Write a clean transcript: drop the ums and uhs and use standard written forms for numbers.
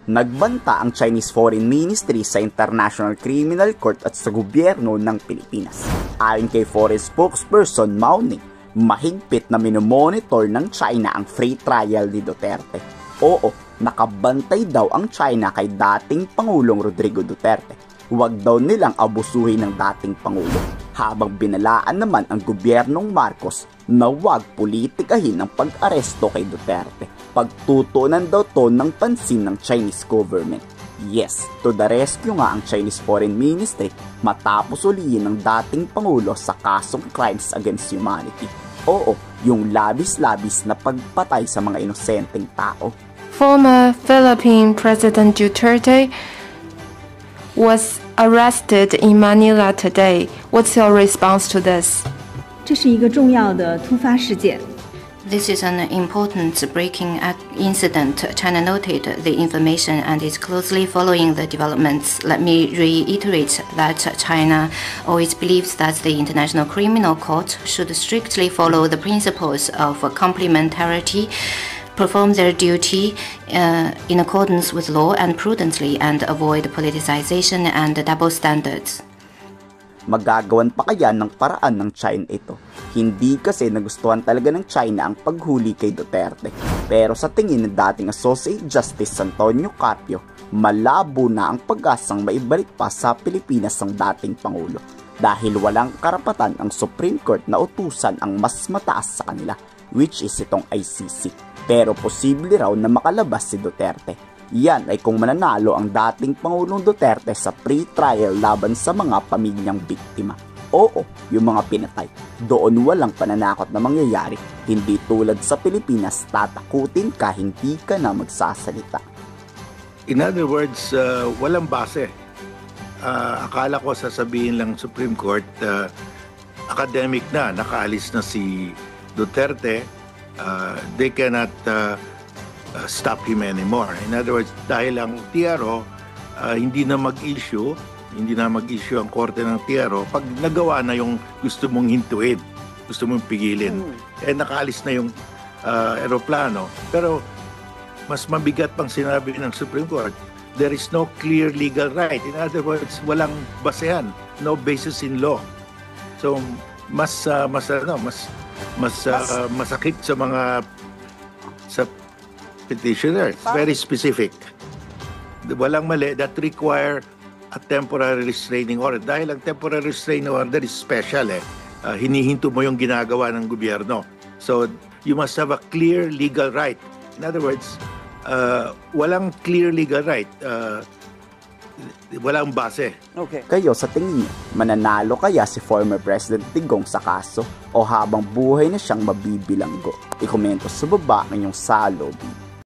Nagbanta ang Chinese Foreign Ministry sa International Criminal Court at sa gobyerno ng Pilipinas. Ayon kay foreign spokesperson Mao Ning, mahigpit na minomonitor ng China ang free trial ni Duterte. Oo, nakabantay daw ang China kay dating Pangulong Rodrigo Duterte. Huwag daw nilang abusuhin ng dating Pangulo. Habang binalaan naman ang gobyernong Marcos na huwag politikahin ang pag-aresto kay Duterte. Pagtutunan daw to ng pansin ng Chinese government. Yes, to the rescue nga ang Chinese Foreign Ministry matapos ulihin ng dating Pangulo sa kasong crimes against humanity. Oo, yung labis-labis na pagpatay sa mga inosenteng tao. Former Philippine President Duterte was arrested in Manila today. What's your response to this? 这是一个重要的突发事件。 This is an important breaking incident. China noted the information and is closely following the developments. Let me reiterate that China always believes that the International Criminal Court should strictly follow the principles of complementarity, perform their duty in accordance with law and prudently, and avoid politicization and double standards. Magagawan pa kaya ng paraan ng China ito? Hindi kasi nagustuhan talaga ng China ang paghuli kay Duterte. Pero sa tingin ng dating Associate Justice Antonio Carpio, malabo na ang pag-asang maibalik pa sa Pilipinas ang dating Pangulo. Dahil walang karapatan ang Supreme Court na utusan ang mas mataas sa kanila, which is itong ICC. Pero posible raw na makalabas si Duterte. Yan ay kung mananalo ang dating Pangulong Duterte sa pre-trial laban sa mga pamilyang biktima. Oo, yung mga pinatay. Doon walang pananakot na mangyayari. Hindi tulad sa Pilipinas, tatakutin ka, hindi ka na magsasalita. In other words, walang base. Akala ko sasabihin lang Supreme Court, academic na, nakaalis na si Duterte, they cannot stop him anymore. In other words, dahil ang TRO hindi na mag-issue ang korte ng TRO pag nagawa na yung gusto mong hintuin, gusto mong pigilin. Nakaalis na yung eroplano. Pero mas mabigat pang sinabi ng Supreme Court, there is no clear legal right. In other words, walang basehan, no basis in law. So masakit sa mga petitioners, very specific. Walang mali that require a temporary restraining order. Dahil ang temporary restraining order is special hinihinto mo yung ginagawa ng gobyerno. So, you must have a clear legal right. In other words, walang clear legal right. Walang base. Okay. Kayo, sa tingin niyo, mananalo kaya si former President Digong sa kaso o habang buhay na siyang mabibilanggo? I-komento sa baba ng inyong salobi.